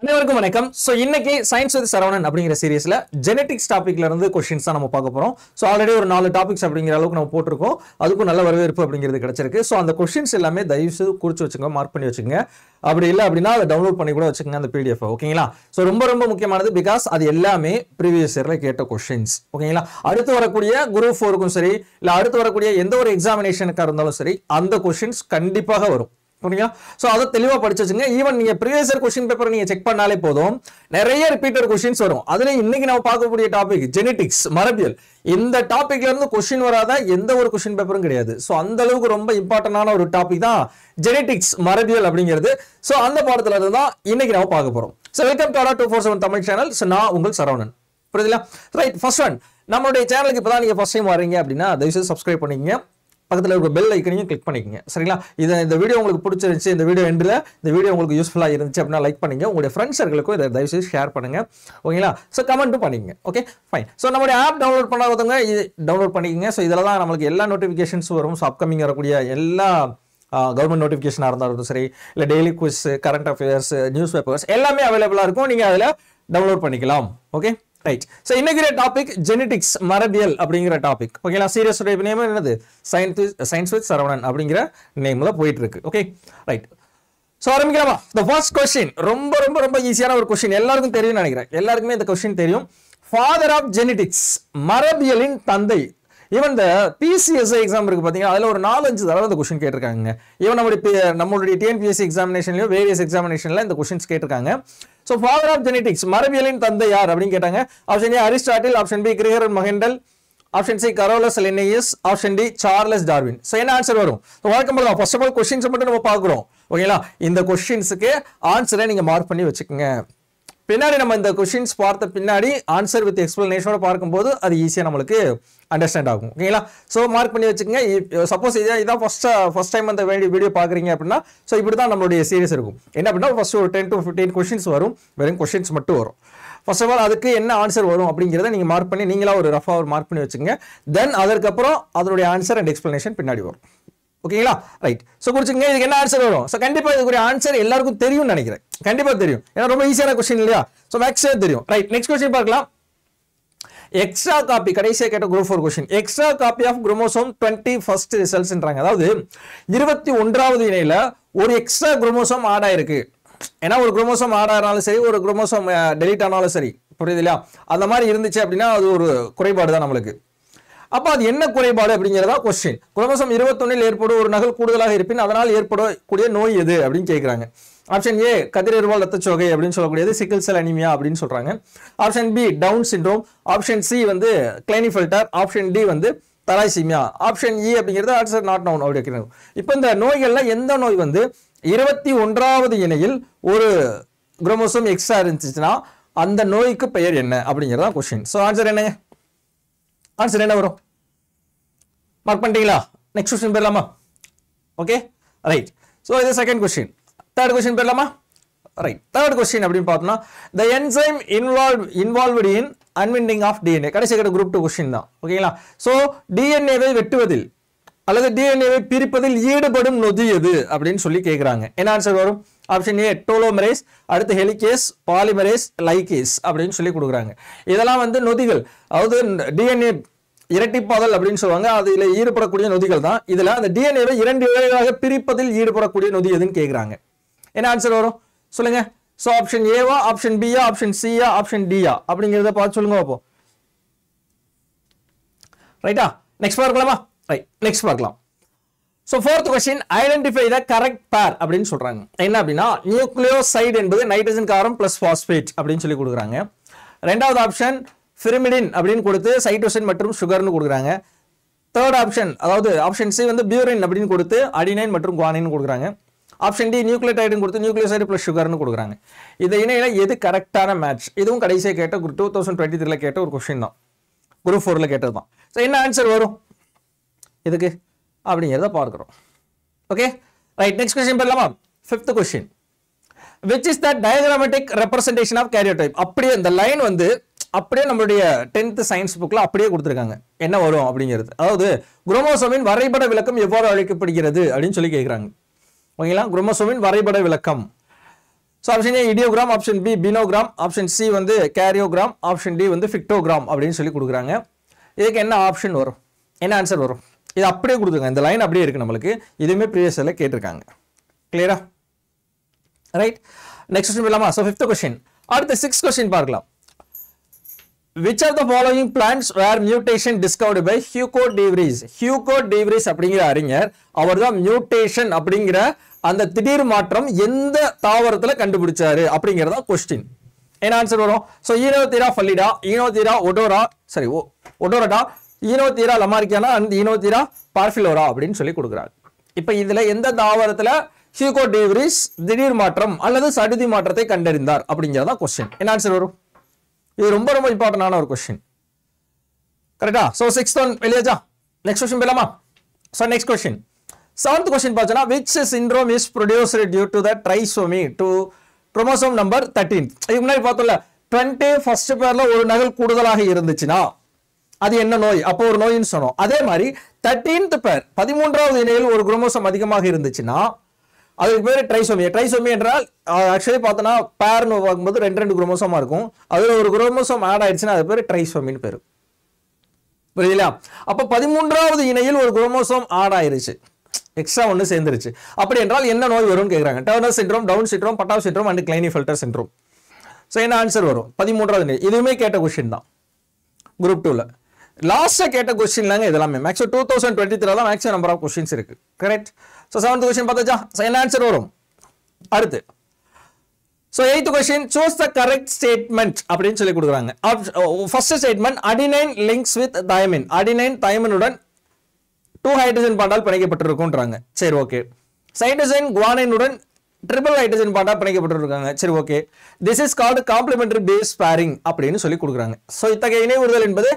அனைவருக்கும் வணக்கம். ஸோ இன்னைக்கு சயின்ஸ் வித் சரவணன் அப்படிங்கிற சீரீஸ்ல ஜெனடிக்ஸ் டாபிக்ல இருந்து கொஸ்டின்ஸ் தான் நம்ம பார்க்க போறோம். ஸோ ஆல்ரெடி ஒரு 4 டாபிக்ஸ் அப்படிங்கிற அளவுக்கு நம்ம போட்டிருக்கோம். அதுக்கும் நல்ல வரவேற்பு அப்படிங்கிறது கிடைச்சிருக்கு. ஸோ அந்த கொஸ்டின்ஸ் எல்லாமே தயவுசெய்து குறிச்சு வச்சுங்க, மார்க் பண்ணி வச்சுங்க. அப்படி இல்லை அப்படின்னா அதை டவுன்லோட் பண்ணி கூட வச்சுக்கோங்க அந்த பிடிஎஃப். ஓகேங்களா? ஸோ ரொம்ப ரொம்ப முக்கியமானது, பிகாஸ் அது எல்லாமே ப்ரீவியஸ் இயர்ல கேட்ட கொஸ்டின்ஸ். ஓகேங்களா? அடுத்து வரக்கூடிய குரூப் 4க்கும் சரி, இல்லை அடுத்து வரக்கூடிய எந்த ஒரு எக்ஸாமினேஷனுக்காக இருந்தாலும் சரி, அந்த கொஸ்டின்ஸ் கண்டிப்பாக வரும். புரியுங்களா? சோ அத தெளிவா படிச்சு வச்சுங்க. ஈவன் நீங்க ப்ரீவியஸ் இயர் क्वेश्चन பேப்பர் நீங்க செக் பண்ணாலே போதும், நிறைய ரிப்பீட்டட் क्वेश्चंस வரும். அதுல இன்னைக்கு நம்ம பார்க்கக்கூடிய டாபிக் ஜெனடிக்ஸ், மரபியல். இந்த டாபிக்ல இருந்து क्वेश्चन வராத எந்த ஒரு क्वेश्चन பேப்பரும் கிடையாது. சோ அந்த அளவுக்கு ரொம்ப இம்பார்ட்டன்டான ஒரு டாபிக் தான் ஜெனடிக்ஸ், மரபியல் அப்படிங்கிறது. சோ அந்த பாடத்துல இருந்து தான் இன்னைக்கு நம்ம பார்க்க போறோம். So welcome to ADA 247 Tamil channel. So நான் உங்கள் சரவணன். புரியுதுல? ரைட், ஃபர்ஸ்ட் ஒன், நம்மளுடைய சேனலுக்கு இப்பதான் நீங்க ஃபர்ஸ்ட் டைம் வரீங்க அப்படின்னா தயவுசெய்து சப்ஸ்கிரைப் பண்ணிக்கங்க. பக்கத்தில் இருக்க பெல் ஐக்கனையும் கிளிக் பண்ணிக்கங்க. சரிங்களா? இந்த வீடியோ உங்களுக்கு பிடிச்சிருந்துச்சு, இந்த வீடியோ எண்டில் இந்த வீடியோ உங்களுக்கு யூஸ்ஃபுல்லாக இருந்துச்சு அப்படின்னா லைக் பண்ணுங்க. உங்களுடைய ஃப்ரெண்ட்ஸ் சர்க்கிளுக்கும் இதை தயவுசெய்து ஷேர் பண்ணுங்க. ஓகேங்களா? ஸோ கமெண்ட்டும் பண்ணிக்கங்க. Okay, fine. ஸோ நம்மளுடைய ஆப் டவுன்லோட் பண்ணாதவங்க இது டவுன்லோட் பண்ணிக்கங்க. ஸோ இதில் தான் நம்மளுக்கு எல்லா நோட்டிஃபிகேஷன்ஸ் வரும். ஸோ அப்கமிங் வரக்கூடிய எல்லா கவர்மெண்ட் நோட்டிஃபிகேஷனாக இருந்தாலும் சரி, இல்லை daily quiz, current affairs, news papers எல்லாமே அவைலபிளாக இருக்கும். நீங்கள் அதில் டவுன்லோட் பண்ணிக்கலாம். Okay, right. சோ இன்னைக்கு டாபிக் ஜெனடிக்ஸ், மரபியல் அப்படிங்கிற டாபிக். ஓகேங்களா? சீரியஸ் நேம் என்னது? சயின்ஸ் வித் சரவணன் அப்படிங்கிற நேம்ல போயிட்டு இருக்கு. Okay, right. சோ ஆரம்பிக்கலாமா? தி ஃபர்ஸ்ட் क्वेश्चन ரொம்ப ரொம்ப ரொம்ப ஈஸியான ஒரு क्वेश्चन, எல்லாருக்கும் தெரியும் நினைக்கிறேன். எல்லாருக்குமே இந்த क्वेश्चन தெரியும். ஃபாதர் ஆஃப் ஜெனடிக்ஸ், மரபியலின் தந்தை. ஈவன் இந்த பிசிஎஸ்ஐ எக்ஸாம் இருக்கு பாத்தீங்கன்னா, அதுல ஒரு 4-5 தடவை இந்த क्वेश्चन கேட்டிருக்காங்க. ஈவன் நம்மளுடைய டிஎன்பிஎஸ்சி எக்ஸாமினேஷன்லயும் வேரியஸ் எக்ஸாமினேஷன்ல இந்த क्वेश्चंस கேட்டிருக்காங்க. சோ ஃபாதர் ஆஃப் ஜெனடிக்ஸ், மரபியலின் தந்தை யார் அப்படின்னு கேட்டாங்க. Option A Aristotle, option B Gregor Mendel, option C Carolus Linnaeus, option D Charles Darwin. So என்ன ஆன்சர் வரும்? வழக்கம் போல ஃபர்ஸ்ட் ஆஃப் ஆல் क्वेश्चंस மட்டும் நம்ம பார்க்கிறோம். ஓகேங்களா? இந்த क्वेश्चंसக்கு ஆன்சரை நீங்க மார்க் பண்ணி வச்சுக்கோங்க. பின்னாடி நம்ம இந்த क्वेश्चंस பார்த்த பின்னாடி ஆன்சர் வித் எக்ஸ்பிளனேஷனோட பார்க்கும்போது அது ஈஸியா நம்மளுக்கு அண்டர்ஸ்டாண்ட் ஆகும். ஓகேங்களா? சோ மார்க் பண்ணி வச்சுக்கோங்க. சப்போஸ் இதான் ஃபர்ஸ்ட் டைம் அந்த வீடியோ பாக்குறீங்க அப்படின்னா, சோ இப்படி தான் நம்மளுடைய சீரிஸ் இருக்கும். என்ன அப்படின்னா ஃபர்ஸ்ட் ஒரு 10 to 15 क्वेश्चंस வரும். வெறும் क्वेश्चंस மட்டும் வரும். ஃபர்ஸ்ட் ஆஃப் ஆல் அதுக்கு என்ன ஆன்சர் வரும் அப்படிங்கறத நீங்க மார்க் பண்ணி, நீங்களா ஒரு ரஃபா ஒரு மார்க் பண்ணி வச்சுக்கோங்க. தென் அதற்கப்புறம் அதனுடைய ஆன்சர் அண்ட் எக்ஸ்பிளனேஷன் பின்னாடி வரும். ஓகேங்களா? ரைட். சோ குறிச்சுங்க, இதுக்கு என்ன ஆன்சர் வரும்? சோ கண்டிப்பா இதுக்கு ஆன்சர் எல்லாருக்கும் தெரியும்னு நினைக்கிறேன். கண்டிப்பா தெரியும். ஏன்னா ரொம்ப ஈஸியான क्वेश्चन இல்லையா? சோ மேக்ஸிமம் தெரியும். ரைட், நெக்ஸ்ட் क्वेश्चन பார்க்கலாம். எக்ஸ்ட்ரா காப்பி, கடைசியா கேட்ட group 4 question. Extra copy of chromosome 21st ரிசல்ட்ஸ்ன்றாங்க. அதாவது 21வது இணையில ஒரு எக்ஸ்ட்ரா குரோமோசோம் ஆட் ஆயிருக்கு. ஏன்னா ஒரு குரோமோசோம் ஆட் ஆனாலும் சரி, ஒரு குரோமோசோம் டெலீட் ஆனாலும் சரி, புரியுது இல்லையா? அந்த மாதிரி இருந்துச்சு அப்படின்னா அது ஒரு குறைபாடு தான் நம்மளுக்கு. அப்ப அது என்ன குறைபாடு அப்படிங்கிறதா क्वेश्चन. குரோமோசோம் 21ல் ஏற்படும் ஒரு நகல் கூடுதலாக இருப்பின் அதனால் ஏற்படக்கூடிய நோய் எது அப்படின்னு கேட்கிறாங்க. ஆப்ஷன் ஏ கதிரியர்வால் ரத்தச்சோகை அப்படின்னு சொல்லக்கூடியது சிக்கிள் செல் அனிமியா அப்படின்னு சொல்றாங்க. Option B down syndrome, option C வந்து கிளைனிஃபெல்டர், ஆப்ஷன் டி வந்து தலாய்சீமியா, ஆப்ஷன் இ அப்படிங்கிறது ஆன்சர் நாட் நவுன் அப்படி வைக்கிறாங்க. இப்போ இந்த நோய்கள்ல எந்த நோய் வந்து 21வது இணையில் ஒரு குரோமோசோம் எக்ஸ்ட்ரா இருந்துச்சுன்னா அந்த நோய்க்கு பெயர் என்ன அப்படிங்கிறதா क्वेश्चन. சோ ஆன்சர் என்னங்க? ஆன்சர் என்ன வரும்? மார்க் பண்ணிட்டீங்களா? நெக்ஸ்ட் क्वेश्चन போயிடலாமா? Okay, right. சோ இது செகண்ட் क्वेश्चन. தேர்ட் क्वेश्चन போயிடலாமா? ரைட். தேர்ட் क्वेश्चन அப்படின்னு பார்த்தோம்னா, the enzyme involved in unwinding of DNA. கடைசி கேட்ட குரூப் 2 क्वेश्चन தான். ஓகேங்களா? சோ டிஎன்ஏவை வெட்டுவதில் அல்லது டிஎன்ஏவை பிரிப்பதில் ஈடுபடும் நொதி எது அப்படின்னு சொல்லி கேட்கிறாங்க. என்ன ஆன்சர் வரும்? ஆப்ஷன் ஏ டோலோமரேஸ், அடுத்து ஹெலிகேஸ், பாலிமரேஸ், லைகேஸ் அப்படின்னு சொல்லி கொடுக்குறாங்க. இதெல்லாம் வந்து நொதிகள், அதாவது டிஎன்ஏ இரட்டிப்பாதல் அப்படின்னு சொல்லுவாங்க. அதுல ஈடுபடக்கூடிய நொதிகள் தான். இதுல அந்த டிஎன்ஏவை 2 இழைகளாக பிரிப்பதில் ஈடுபடக்கூடிய நொதி எதுன்னு கேட்கிறாங்க. என்ன ஆன்சர் வரும் சொல்லுங்க? சோ ஆப்ஷன் ஏவா, ஆப்ஷன் பியா, ஆப்ஷன் சியா, ஆப்ஷன் டியா அப்படிங்கிறத பார்த்து சொல்லுங்க அப்போ. ரைட்டா? நெக்ஸ்ட் பார்க்கலாமா? ரைட், நெக்ஸ்ட் பார்க்கலாம். So fourth question, identify the correct pair அப்படின்னு சொல்றாங்க. என்ன அப்படின்னா நியூக்ளியோசைடு என்பது நைட்ரஜன் காரம் பிளஸ் பாஸ்பேட் அப்படின்னு சொல்லி கொடுக்குறாங்க. ரெண்டாவது ஆப்ஷன் பிரிமிடின் அப்படின்னு கொடுத்து சைட்டோசின் மற்றும் சுகர்னு கொடுக்குறாங்க. தேர்ட் ஆப்ஷன், அதாவது ஆப்ஷன் சி வந்து பியூரின் அப்படின்னு கொடுத்து அடினைன் மற்றும் குவானின் கொடுக்குறாங்க. ஆப்ஷன் டி நியூக்ளியோடைடுன்னு கொடுத்து நியூக்ளியோசைடு பிளஸ் சுகர்னு கொடுக்குறாங்க. இந்த இணையில எது கரெக்டான மேட்ச்? இதுவும் கடைசியா கேட்ட 2023ல கேட்ட ஒரு क्वेश्चन தான். குரூப் 4ல கேட்டது தான். சோ என்ன ஆன்சர் வரும் இதுக்கு அப்படிங்கிறத பார்க்கிறோம். Okay, right. நெக்ஸ்ட் क्वेश्चन போயிடலாமா? Fifth question, which is the diagrammatic representation of karyotype. அப்படியே இந்த லைன் வந்து அப்படியே நம்மளுடைய 10th சயின்ஸ் புக்ல அப்படியே கொடுத்திருக்காங்க. என்ன வரும் அப்படிங்கிறது, அதாவது குரோமோசோமின் வரைபட விளக்கம் எவ்வாறு அழைக்கப்படுகிறது அப்படின்னு சொல்லி கேட்குறாங்க. ஓகேங்களா? குரோமோசோமின் வரைபட விளக்கம். So option A idiogram, option B phenogram, option C வந்து கேரியோகிராம், ஆப்ஷன் டி வந்து ஃபிக்டோகிராம் அப்படின்னு சொல்லி கொடுக்குறாங்க. இதுக்கு என்ன ஆப்ஷன் வரும், என்ன ஆன்சர் வரும்? இது அப்படியே கொடுத்துருங்க, இந்த லைன் அப்படியே இருக்கு நம்மளுக்கு. இதுவுமே ப்ரீவியஸ் இயர்ல கேட்டிருக்காங்க. கிளியரா? ரைட். நெக்ஸ்ட் கொஸ்டின் போலாமா? So 5th question. அடுத்த 6th கொஸ்டின் பார்க்கலாம். Which of the following plants were mutation discovered by Hugo de Vries? Hugo de Vries அப்படிங்கிற அறிஞர் அவர்தான் மியூட்டேஷன் அப்படிங்கிற அந்த திடீர் மாற்றம் எந்த தாவரத்துல கண்டுபிடிச்சாரு அப்படிங்கறத क्वेश्चन. என்ன ஆன்சர் வரும்? சோ ஈனோதீரா ஃபல்லிடா, ஈனோதீரா ஒடோரடா, ஈனோதீரா லமாரிக்கானா அண்ட் ஈனோதீரா பார்ஃபிலோரா அப்படின்னு சொல்லி கொடுக்குறாங்க. இப்போ இதுல எந்த தாவரத்துல ஹியூகோ de Vries திடீர் மாற்றம் அல்லது சடுதி மாற்றத்தை கண்டறிந்தார் அப்படிங்கறத क्वेश्चन. என்ன ஆன்சர் வரும்? இது ரொம்ப ரொம்ப இம்பார்ட்டன்டான ஒரு क्वेश्चन. கரெக்ட்டா? சோ 6th ஒன் வெளியாச்சா? நெக்ஸ்ட் क्वेश्चन போலாமா? So next question. 7th question பார்த்தா which syndrome is produced due to the trisomy to chromosome number 13. இதுக்கு முன்னாடி பார்த்தோம்ல 21st பேர்ல ஒரு நகல் கூடுதலாக இருந்துச்சுனா அது என்ன நோய்? அப்போ ஒரு நோயின்னு சொன்னோம். அதே மாதிரி 13th பேர் 13வது இணையில் ஒரு குரோமோசோம் அதிகமாக இருந்துச்சுனா அதுக்கு பேர் ட்ரைசோமி. ட்ரைசோமி என்றால் ஆக்சுவலி பார்த்தோன்னா பேர்னு பார்க்கும்போது 2 குரோமோசோமா இருக்கும். அதுல ஒரு குரோமோசோம் ஆட் ஆயிடுச்சுன்னா அது பேர் ட்ரைசோமின்னு பேரு. புரியுதுங்களா? அப்ப 13வது இணையில் ஒரு குரோமோசோம் ஆட் ஆயிருச்சு, எக்ஸ்ட்ரா ஒன்று சேர்ந்துருச்சு. அப்படி என்றால் என்ன நோய் வரும்னு கேட்குறாங்க. Turner syndrome, Down syndrome, Patau syndrome and Klinefelter syndrome. So என்ன ஆன்சர் வரும்? 13வது இணை. இதுவுமே கேட்ட கொஸ்டின் தான் குரூப் 2ல. லாஸ்டா கேட்ட கொஸ்டின்லாங்க இதெல்லாமே. மேக்ஸிமம் 2023 தான் மேக்ஸிமம் நம்பர் ஆஃப் கொஸ்டின்ஸ் இருக்கு. கரெக்ட்? ஸோ 7th கொஸ்டின் பார்த்தாச்சா? ஸோ என்ன ஆன்சர் வரும்? அடுத்து so 8th question, choose the correct statement அப்படின்னு சொல்லி கொடுக்குறாங்க. First statement, adenine links with thymine. Adenine தயமினுடன் 2 ஹைட்ரஜன் பாண்டால் பிணைக்கப்பட்டிருக்கும்ன்றாங்க. சரி, ஓகே. சைட்டோசின் குவானைனுடன் ட்ரிபிள் ஹைட்ரஜன் பாண்டா பிணைக்கப்பட்டிருக்காங்க. சரி, okay. This is called complementary base pairing அப்படின்னு சொல்லி கொடுக்குறாங்க. ஸோ இத்தகைய இணை உறுதல் என்பது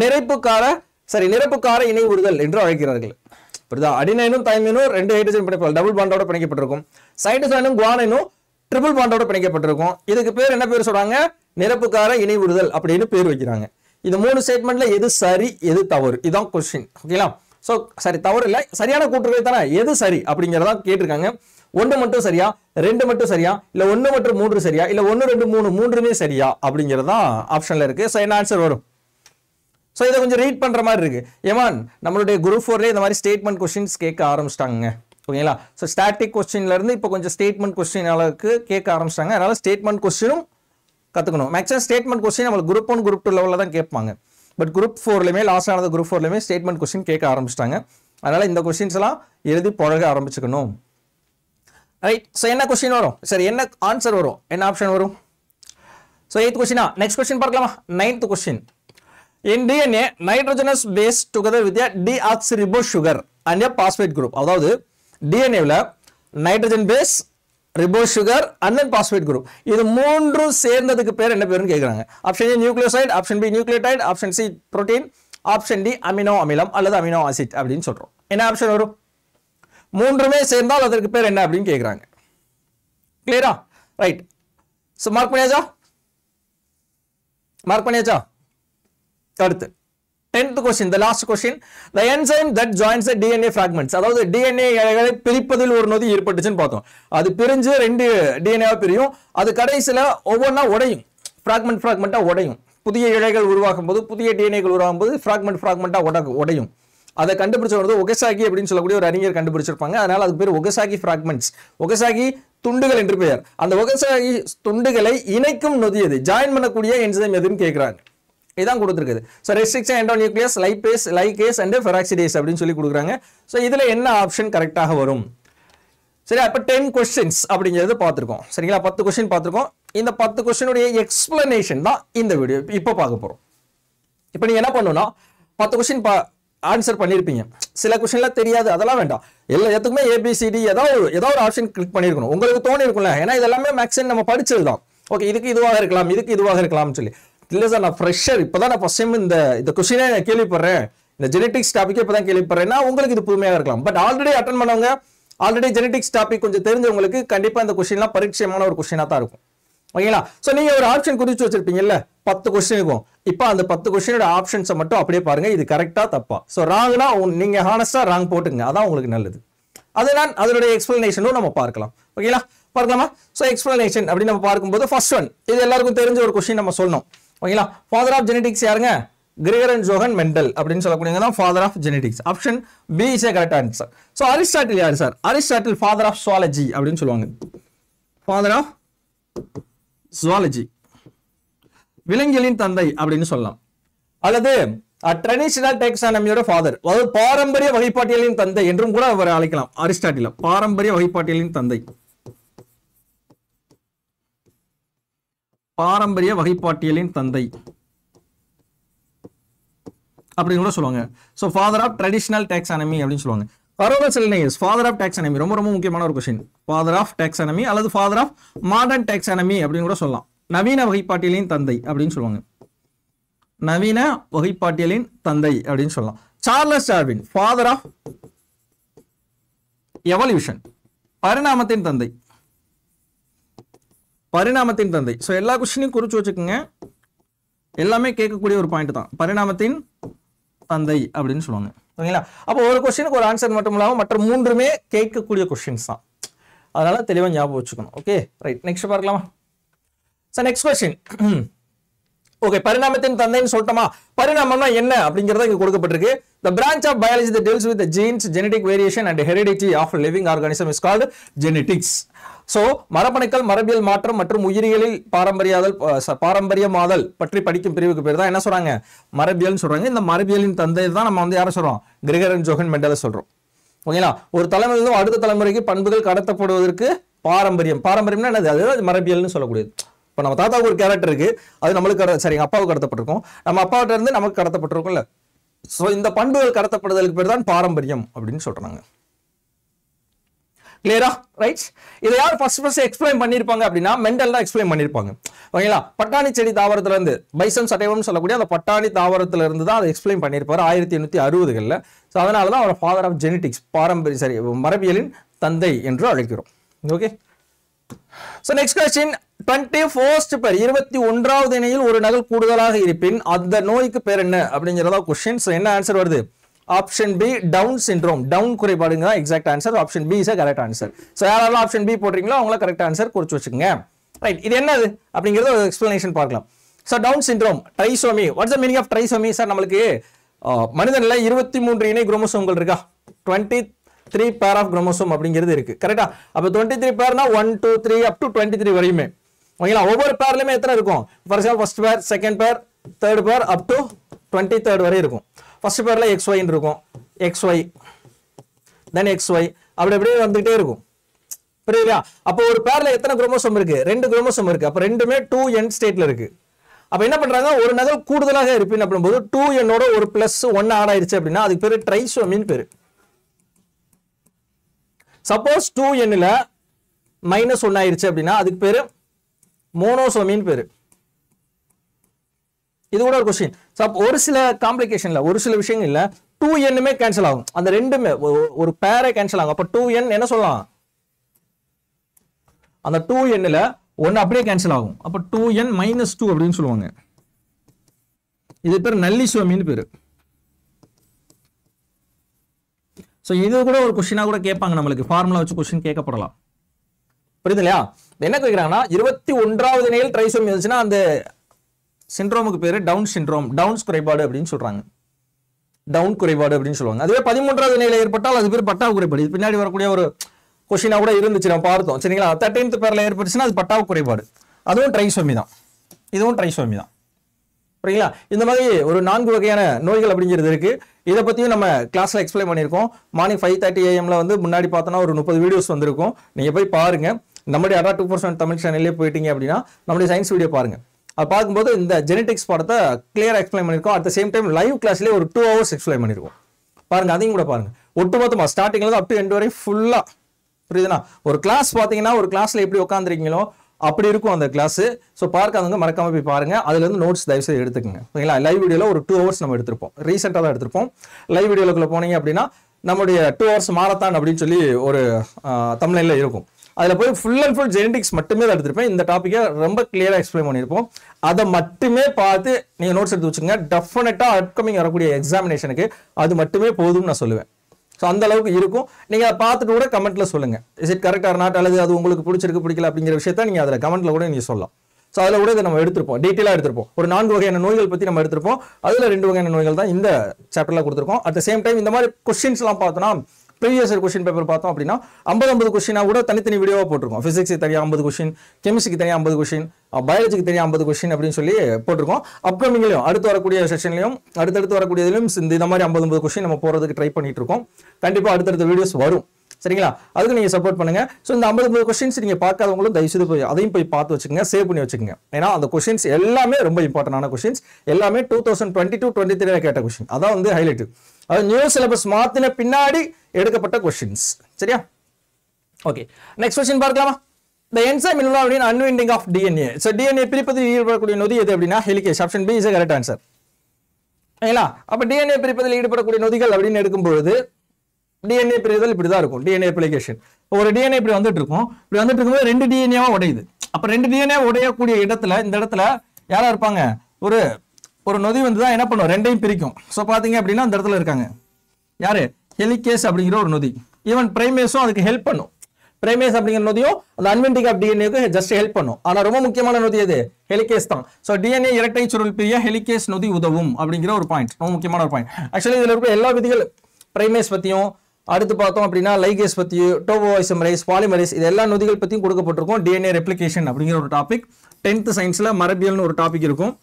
நிரப்புக்கார இணை உறுதல் என்று அழைக்கிறார்கள். புரியுதா? அடினைனும் தைமினும் 2 ஹைட்ரஜன் பிணைப்பால் டபுள் பாண்டோட பிணைக்கப்பட்டிருக்கும். சைட்டோசினும் குவானைனும் ட்ரிபிள் பாண்டோட பிணைக்கப்பட்டிருக்கும். இதுக்கு பேர் என்ன பேர் சொல்றாங்க? நிரப்புக்கார இணை உறுதல் அப்படின்னு பேர் வைக்கிறாங்க. இது 3 ஸ்டேட்மெண்ட்ல எது சரி எது தவறு, இதான் கொஸ்டின். ஓகேங்களா? ஸோ சரி தவறு இல்லை, சரியான கூற்றுகளை தானே எது சரி அப்படிங்கிறதா கேட்டிருக்காங்க. 1 மட்டும் சரியா, 2 மட்டும் சரியா, இல்ல 1 மற்றும் 3 சரியா, இல்ல 1 2 3 மூன்றுமே சரியா அப்படிங்கிறதா ஆப்ஷன்ல இருக்கு. ஸோ என்ன ஆன்சர் வரும்? ஸோ இதை கொஞ்சம் ரீட் பண்ற மாதிரி இருக்கு. ஏமான் நம்மளுடைய குரூப் 4ல இந்த மாதிரி ஸ்டேட்மெண்ட் கொஸ்டின்ஸ் கேட்க ஆரம்பிச்சிட்டாங்க. ஓகேங்களா? ஸோ ஸ்டாட்டிக் கொஸ்டின்ல இருந்து இப்போ கொஞ்சம் ஸ்டேட்மெண்ட் கொஸ்டின் அளவுக்கு கேட்க ஆரம்பிச்சிட்டாங்க. அதனால ஸ்டேட்மெண்ட் கொஸ்டினும் கத்துக்கணும். மேக்ஸிமம் ஸ்டேட்மெண்ட் கொஸ்டின் நம்மளுக்கு குரூப் 1 குரூப் 2 லெவலில் தான் கேட்பாங்க. பட் குரூப் 4லயுமே லாஸ்ட் ஆனது குரூப் 4லயுமே ஸ்டேட்மெண்ட் கொஸ்டின் கேட்க ஆரம்பிச்சிட்டாங்க. அதனால இந்த கொஸ்டின்ஸ் எல்லாம் எழுதி பழக ஆரம்பிச்சுக்கணும். ரைட்? ஸோ என்ன கொஸ்டின் வரும்? சரி, என்ன ஆன்சர் வரும்? என்ன ஆப்ஷன் வரும்? So 8th கொஸ்டினா? நெக்ஸ்ட் கொஸ்டின் பார்க்கலாமா? 9th question. In DNA, nitrogenous base together with a deoxyribose sugar and a phosphate group. அதாவது DNA-ல nitrogen base, ribose sugar and then phosphate group, இது மூன்றும் சேர்ந்ததுக்கு பேர் என்ன பேருன்னு கேட்குறாங்க. Option A nucleoside, option B nucleotide, option C protein, option D amino அமிலம் அல்லது அமினோ ஆசிட் அப்படின்னு சொல்றோம். என்ன ஆப்ஷன் வரும்? மூன்றுமே சேர்ந்தால் அதற்கு பேர் என்ன அப்படின்னு கேட்குறாங்க. கிளியரா? ரைட். ஸோ மார்க் பண்ணியாச்சா? அடுத்து 10th question, the last question. The enzyme that joins the DNA fragments, அதாவது DNA இழைகளை பிரிப்பதில் ஒரு நொதி ஏற்பட்டுச்சுன்னு பார்த்தோம். அது பிரிஞ்சு 2 DNA பிரியும். அது கடைசியில் ஒவ்வொன்றா உடையும், ஃப்ராக்மெண்டா உடையும். புதிய இழைகள் உருவாகும் போது, புதிய DNAகள் உருவாகும் போது ஃப்ராக்மெண்டா உடையும். அதை கண்டுபிடிச்சது ஒகசாகி அப்படின்னு சொல்லக்கூடிய ஒரு அறிஞர் கண்டுபிடிச்சிருப்பாங்க. அதனால அதுக்கு பேர் ஒகசாகி ஃப்ராக்மெண்ட்ஸ், ஒகசாகி துண்டுகள் என்று பெயர். அந்த ஒகசாகி துண்டுகளை இணைக்கும் நொதி எது, ஜாயின் பண்ணக்கூடிய என்சைம் எதுன்னு கேட்குறாங்க. இதான் கொடுத்துருக்குது. So restriction endonuclease, lipase, ligase and peroxidase அப்படின்னு சொல்லி கொடுக்குறாங்க. ஸோ இதில் என்ன ஆப்ஷன் கரெக்டாக வரும்? சரி, அப்போ 10 கொஸ்டின்ஸ் அப்படிங்கிறது பார்த்துருக்கோம். சரிங்களா? 10 கொஸ்டின் பார்த்துருக்கோம். இந்த 10 கொஸ்டினுடைய எக்ஸ்பிளனேஷன் தான் இந்த வீடியோ இப்போ பார்க்க போகிறோம். இப்போ நீங்கள் என்ன பண்ணணும்னா 10 கொஸ்டின் ஆன்சர் பண்ணியிருப்பீங்க. சில கொஸ்டின்லாம் தெரியாது, அதெல்லாம் வேண்டாம். எல்லாத்துக்குமே ABCD ஏதாவது ஒரு ஆப்ஷன் கிளிக் பண்ணியிருக்கணும். உங்களுக்கு தோணி இருக்கும்ல, ஏன்னா இதெல்லாமே மேக்ஸிமம் நம்ம படிச்சது தான். ஓகே, இதுக்கு இதுவாக இருக்கலாம், இதுக்கு இதுவாக இருக்கலாம்னு சொல்லி. இல்லை சார், நான் ஃப்ரெஷர், இப்போதான் நான் ஃபர்ஸ்ட் டைம் இந்த கொஸ்டினே கேள்விப்படுறேன், இந்த ஜெனடிக்ஸ் டாபிக்கே இப்போ தான் கேள்விப்படுறேன்னா உங்களுக்கு இது புதுமையாக இருக்கலாம். பட் ஆல்ரெடி அட்டன் பண்ணவங்க, ஆல்ரெடி ஜெனடிக்ஸ் டாபிக் கொஞ்சம் தெரிஞ்சவங்களுக்கு கண்டிப்பாக இந்த கொஸ்டின்லாம் பரிச்சயமான ஒரு கொஸ்டினாக தான் இருக்கும். ஓகேங்களா? ஸோ நீங்கள் ஒரு ஆப்ஷன் குறித்து வச்சிருப்பீங்கல்ல 10 கொஸ்டின் இருக்கும். இப்போ அந்த 10 கொஸ்டினோட ஆப்ஷன்ஸை மட்டும் அப்படியே பாருங்க, இது கரெக்டாக தப்பா. ஸோ ராங்னா நீங்கள் ஹானஸ்டாக ராங் போட்டுங்க, அதான் உங்களுக்கு நல்லது. அதனுடைய எக்ஸ்பிளனேஷனும் நம்ம பார்க்கலாம். ஓகேங்களா? பார்க்கலாமா? ஸோ எக்ஸ்பிளனேஷன் அப்படின்னு நம்ம பார்க்கும்போது ஃபர்ஸ்ட் ஒன், இது எல்லாருக்கும் தெரிஞ்ச ஒரு கொஸ்டின் நம்ம சொல்லணும். ஓகேங்களா? ஃபாதர் ஆஃப் ஜெனடிக்ஸ் யாருங்க? கிரெகர் அண்ட் ஜோஹன் மெண்டல் அப்படின்னு சொல்லக்கூடியவங்க தான் father of genetics. Option B is correct answer. So Aristotle யார் sir? Aristotle father of zoology அப்படின்னு சொல்லுவாங்க. ஃபாதர் ஆஃப் சுவாலஜி, விலங்கியலின் தந்தை அப்படின்னு சொல்லலாம். அல்லது ட்ரெடிஷனல் டெக்ஸானமியோட ஃபாதர், அதாவது பாரம்பரிய வகைப்பாட்டியலின் தந்தை என்றும் கூட அவர் அழைக்கலாம். அரிஸ்டாட்டில் பாரம்பரிய வகைப்பாட்டியலின் தந்தை, பாரம்பரிய வகைப்பாட்டியலின் தந்தை அப்படின்னு கூட சொல்லுவாங்க. So father of traditional taxonomy அப்படின்னு சொல்லுவாங்க. Carolus Linnaeus father of taxonomy, ரொம்ப ரொம்ப முக்கியமான ஒரு கொஸ்டின். ஃபாதர் ஆஃப் டெக்ஸானமி அல்லது ஃபாதர் ஆஃப் மாடர்ன் டெக்ஸானமி அப்படின்னு கூட சொல்லலாம். நவீன வகைப்பாட்டியலின் தந்தை அப்படின்னு சொல்லுவாங்க. நவீன வகைப்பாட்டியலின் தந்தை அப்படின்னு சொல்லலாம். Charles Darwin father of evolution, பரிணாமத்தின் தந்தை, பரிணாமத்தின் தந்தை. ஸோ எல்லா கொஸ்டினையும் குறிச்சு வச்சுக்கோங்க, எல்லாமே கேட்கக்கூடிய ஒரு பாயிண்ட் தான். பரிணாமத்தின் தந்தை அப்படின்னு சொல்லுவாங்க. ஓகேங்களா? அப்போ ஒரு கொஸ்டினுக்கு ஒரு ஆன்சர் மட்டும் இல்லாமல் மற்ற மூன்றுமே கேட்கக்கூடிய கொஸ்டின்ஸ் தான். அதனால தெளிவாக ஞாபகம் வச்சுக்கணும். ஓகே ரைட், நெக்ஸ்ட் பார்க்கலாமா? Sir next question. ஓகே, பரிணாமத்தின் தந்தைன்னு சொல்லிட்டோமா? பரிணாமம்னா என்ன அப்படிங்கறத இங்க கொடுக்கப்பட்டிருக்கு. The branch of biology that deals with the genes, genetic variation and heredity of living organism is called genetics. So மரபணுக்கள், மரபியல் மாற்றம் மற்றும் உயிரியலில் பாரம்பரியமாதல் பற்றி படிக்கும் பிரிவுக்கு பேர் தான் என்ன சொல்றாங்க? மரபியல்னு சொல்றாங்க. இந்த மரபியலின் தந்தை தான் நம்ம வந்து யாரை சொல்றோம்? கிரெகர் அண்ட் ஜோஹன் மெண்டலை சொல்றோம். ஓகேங்களா? ஒரு தலைமுறையிலிருந்து அடுத்த தலைமுறைக்கு பண்புகள் கடத்தப்படுவதற்கு பாரம்பரியம், பாரம்பரியம்னா என்னது? அது மரபியல்னு சொல்லக்கூடியது. இப்போ நம்ம தாத்தாவுக்கு ஒரு கேரக்டர் இருக்கு, அது நம்மளுக்கு சரி அப்பாவுக்கு கடத்தப்பட்டிருக்கும், நம்ம அப்பாவிட்ட இருந்து நமக்கு கடத்தப்பட்டிருக்கும்ல. ஸோ இந்த பண்புகள் கடத்தப்படுதலுக்கு பேர் தான் பாரம்பரியம் அப்படின்னு சொல்றாங்க. கிளியரா? ரைட். இதை யார் ஃபர்ஸ்ட் எக்ஸ்பிளைன் பண்ணியிருப்பாங்க அப்படின்னா மெண்டல் தான் எக்ஸ்பிளைன் பண்ணியிருப்பாங்க. ஓகேங்களா? பட்டாணி செடி தாவரத்துல இருந்து, பைசன் சட்டைவம் சொல்லக்கூடிய அந்த பட்டாணி தாவரத்துல இருந்து தான் அதை எக்ஸ்பிளைன் பண்ணியிருப்பாரு 1860களில். ஸோ அதனால தான் அவர் ஃபாதர் ஆஃப் ஜெனடிக்ஸ், பாரம்பரிய சரி மரபியலின் தந்தை என்று அழைக்கிறோம். Okay. So next question, 21st pair 21வது இணையில் ஒரு நகல் கூடுதலாக இருப்பின் அந்த நோய்க்கு பேர் என்ன அப்படிங்கறத क्वेश्चन. சோ என்ன ஆன்சர் வருது? Option B, down syndrome. Down குறைபாடுங்க தான் exact answer. Option B is a correct answer. So யாரெல்லாம் ஆப்ஷன் பி போடுறீங்களோ அவங்கள கரெக்ட் ஆன்சர் குறிச்சு வச்சுக்கோங்க. ரைட், இது என்னது அப்படிங்கறத ஒரு எக்ஸ்பிளனேஷன் பார்க்கலாம். So down syndrome, trisomy. What's the meaning of trisomy? Sir நம்மளுக்கு மனிதன்ல 23 இணை குரோமோசோம்கள் இருக்கா? 23 pair of chromosome அப்படிங்கிறது இருக்கு. கரெக்ட்டா? அப்ப 23 பேர்னா 1 2 3 up to 23 வரையுமே. ஓகேங்களா? ஒவ்வொரு பேர்லயுமே எத்தனை இருக்கும்? ஃபார் எக்ஸாம்பிள் ஃபர்ஸ்ட் பேர், செகண்ட் பேர், தேர்ட் பேர் அப் டு 23rd வரை இருக்கும். ஃபர்ஸ்ட் பேர்ல XY இருக்கும், XY தென் XY அப்படி அப்படியே வந்துட்டே இருக்கும். புரியுதா? அப்போ ஒரு பேர்ல எத்தனை குரோமோசோம் இருக்கு? 2 குரோமோசோம் இருக்கு. அப்ப ரெண்டுமே 2n ஸ்டேட்ல இருக்கு. அப்ப என்ன பண்றாங்க? ஒரு நகல் கூடுதலாக இருப்பின் அப்படிங்கும்போது 2n ஓட ஒரு பிளஸ் 1 ஆட் ஆயிருச்சு அப்படின்னா அதுக்கு பேரு ட்ரைசோமின்னு பேரு. சப்போஸ் 2n ல -1 ஆயிருச்சு அப்படின்னா அதுக்கு பேரு மோனோசோமின்னு பேரு. இது கூட ஒரு क्वेश्चन. ஒரு சில காம்ப்ளிகேஷன்ல, ஒரு சில விஷயங்கள்ல 2n மே கேன்சல் ஆகும். அந்த ரெண்டுமே ஒரு பேரே கேன்சல் ஆகும். அப்ப 2n என்ன சொல்லலாம்? அந்த 2n ல 1 அப்படியே கேன்சல் ஆகும். அப்ப 2n -2 அப்படின்னு சொல்லுவாங்க. இது பேர் நல்லிசோமின்னு பேரு. சோ இது கூட ஒரு क्वेश्चन கூட கேட்பாங்க, நம்மளுக்கு ஃபார்முலா வச்சு क्वेश्चन கேட்கப்படலாம். புரியுது இல்லையா? என்ன கேக்குறாங்கன்னா 21வது இணையில் ட்ரைசோமி இருந்துச்சுன்னா அந்த சிண்ட்ரோமுக்கு பேரு டவுன் சிண்ட்ரோம், டவுன்ஸ் குறைபாடு அப்படின்னு சொல்றாங்க. டவுன் குறைபாடு அப்படின்னு சொல்லுவாங்க. அதுவே 13வது இணையில ஏற்பட்டால் அது பேர் பட்டாவு குறைபாடு. இது பின்னாடி வரக்கூடிய ஒரு क्वेश्चन கூட இருந்துச்சு, நம்ம பார்த்தோம். சரிங்களா? 13th பேர்ல ஏற்பட்டுச்சுன்னா அது பட்டாவு குறைபாடு. அதுவும் ட்ரைசோமி தான், இதுவும் ட்ரைசோமி தான். புரியுங்களா? இந்த மாதிரி ஒரு 4 வகையான நோய்கள் அப்படிங்கிறது இருக்கு. இதை பத்தியும் நம்ம கிளாஸ்ல எக்ஸ்பிளைன் பண்ணியிருக்கோம். மார்னிங் 5:30 AM வந்து முன்னாடி பார்த்தோன்னா ஒரு 30 வீடியோஸ் வந்திருக்கும். நீங்க போய் பாருங்க. நம்மளுடைய ADA 2% தமிழ் சேனல்லே போயிட்டீங்க அப்படின்னா நம்மளுடைய சயின்ஸ் வீடியோ பாருங்க. அது பார்க்கும்போது இந்த ஜெனடிக்ஸ் பாடத்தை கிளியரா எக்ஸ்பிளைன் பண்ணியிருக்கோம். At the same time live கிளாஸ்லேயே ஒரு 2 hours எக்ஸ்பிளைன் பண்ணியிருக்கோம். பாருங்க, அதையும் கூட பாருங்க. ஒட்டுமொத்தமா ஸ்டார்டிங்ல இருந்து அப் டு எண்ட் வரை ஃபுல்லா. புரியுதுன்னா? ஒரு கிளாஸ் பாத்தீங்கன்னா ஒரு கிளாஸ்ல எப்படி உட்காந்துருக்கீங்களோ அப்படி இருக்கும் அந்த கிளாஸ். ஸோ பார்க்காதவங்க மறக்காம போய் பாருங்க. அதுல இருந்து நோட்ஸ் தயவு செய்து எடுத்துக்கங்க. ஓகேங்களா? லைவ் வீடியோல ஒரு 2 hours நம்ம எடுத்திருப்போம். ரீசெண்டாக தான் எடுத்திருப்போம். லைவ் வீடியோக்குள்ள போனீங்க அப்படின்னா நம்மளுடைய 2 hours மாரத்தான் அப்படின்னு சொல்லி ஒரு தமிழ்ல இருக்கும். அதுல போய் ஃபுல் அண்ட் ஃபுல் ஜெனடிக்ஸ் மட்டுமே தான் எடுத்திருப்பேன். இந்த டாப்பிக்கை ரொம்ப கிளியரா எக்ஸ்பிளைன் பண்ணியிருப்போம். அதை மட்டுமே பார்த்து நீங்க நோட்ஸ் எடுத்து வச்சுக்கோங்க. டெஃபினட்டா அப்கமிங் வரக்கூடிய எக்ஸாமினேஷனுக்கு அது மட்டுமே போதும்னு நான் சொல்லுவேன். ஸோ அந்த அளவுக்கு இருக்கும். நீங்கள் அதை பார்த்துட்டு கூட கமெண்ட்டில் சொல்லுங்கள், is it correct R not, அல்லது அது உங்களுக்கு பிடிச்சிருக்கு பிடிக்கல அப்படிங்கிற விஷயத்த நீங்கள் அதில் கமெண்ட்டில் கூட நீங்கள் சொல்லலாம். ஸோ அதில் கூட இதை நம்ம எடுத்திருப்போம், டீட்டெயிலாக எடுத்திருப்போம். ஒரு 4 வகையான நோய்கள் பற்றி நம்ம எடுத்திருப்போம். அதில் 2 வகையான நோய்கள் தான் இந்த சாப்டரில் கொடுத்துருக்கோம். அட் த சேம் டைம் இந்த மாதிரி கொஸ்டின்ஸ்லாம் பார்த்தோன்னா ப்ரீவியஸ் கொஸ்டின் பேப்பர் பார்த்தோம் அப்படின்னா 50 கொஸ்டினாக கூட தனித்தனி வீடியோவாக போட்டிருக்கோம். ஃபிசிக்ஸுக்கு தனியாக 50 கொஸ்டின், கெமிஸ்ட்ரிக்கு தனியாக 50 கொஸ்டின், பயாலஜிக்கு தனியாக 50 கொஸ்டின் அப்படின்னு சொல்லி போட்டிருக்கோம். அப்கமிங்லையும் அடுத்து வரக்கூடிய செஷன்லையும் அடுத்தடுத்து வரக்கூடியதிலும் இந்த மாதிரி 50 கொஸ்டின் நம்ம போகிறதுக்கு ட்ரை பண்ணிட்டு இருக்கோம். கண்டிப்பாக அடுத்தடுத்த வீடியோஸ் வரும், சரிங்களா? அதுக்கு நீங்கள் சப்போர்ட் பண்ணுங்க. ஸோ இந்த 50 கொஸ்டின்ஸ் நீங்கள் பார்க்காதவங்களும் தயவுசெய்து போய் அதையும் போய் பார்த்து வச்சுக்கோங்க, சேவ் பண்ணி வச்சுக்கோங்க. ஏன்னா அந்த கொஸ்டின்ஸ் எல்லாமே ரொம்ப இம்பார்ட்டன்டான கொஸ்டின்ஸ், எல்லாமே 2022-23 கேட்ட கொஸ்டின். அதான் வந்து ஹைலைட். அது நியூ சிலபஸ் மாத்தின பின்னாடி எடுக்கப்பட்ட கொஸ்டின்ஸ், சரியா? ஓகே, நெக்ஸ்ட் கொஸ்டின் பார்க்கலாமா? The enzyme involved in unwinding of DNA. So DNA பிரிப்பதில் ஈடுபடக்கூடிய நொதி எது அப்படின்னா helicase. Option B is correct answer. சரிங்களா? அப்ப DNA பிரிப்பதில் ஈடுபடக்கூடிய நொதிகள் அப்படின்னு எடுக்கும்போது DNA பிரிதல் இப்படி தான் இருக்கும், DNA ரெப்ளிகேஷன். ஒரு DNA இப்படி வந்துட்டு இருக்கும், இப்படி வந்துட்டு இருக்கும்போது 2 DNA-வா உடையுது. அப்ப 2 DNA உடையக்கூடிய இடத்துல இந்த இடத்துல யாரா இருப்பாங்க? ஒரு நொதி வந்து தான் என்ன பண்ணும், 2ஐயும் பிரிக்கும். ஸோ பார்த்தீங்க அப்படின்னா அந்த இடத்துல இருக்காங்க யாரு? ஹெலிகேஸ் அப்படிங்கிற ஒரு நொதி. ஈவன் பிரைமேஸும் அதுக்கு ஹெல்ப் பண்ணும். பிரைமேஸ் அப்படிங்கிற நொதியும் அந்த அன்வெண்டிங் ஆஃப் டிஎன்ஏக்கு ஜஸ்ட் ஹெல்ப் பண்ணும். ஆனால் ரொம்ப முக்கியமான நொதி எது? ஹெலிகேஸ் தான். ஸோ டிஎன்ஏ இரட்டை சுருள் பிரிய ஹெலிகேஸ் நொதி உதவும் அப்படிங்கிற ஒரு பாயிண்ட், ரொம்ப முக்கியமான ஒரு பாயிண்ட். ஆக்சுவலி இதில் இருக்க எல்லா விதிகள் பிரைமேஸ் பற்றியும், அடுத்து பார்த்தோம் அப்படின்னா லைகேஸ் பற்றியும், டோபோஐசமரைஸ், பாலிமரைஸ், இது எல்லா நொதிகள் பற்றியும் கொடுக்கப்பட்டிருக்கும். டிஎன்ஏ ரெப்ளிகேஷன் அப்படிங்கிற ஒரு டாபிக் 10th சயின்ஸில் மரபியல்னு ஒரு டாபிக் இருக்கும்,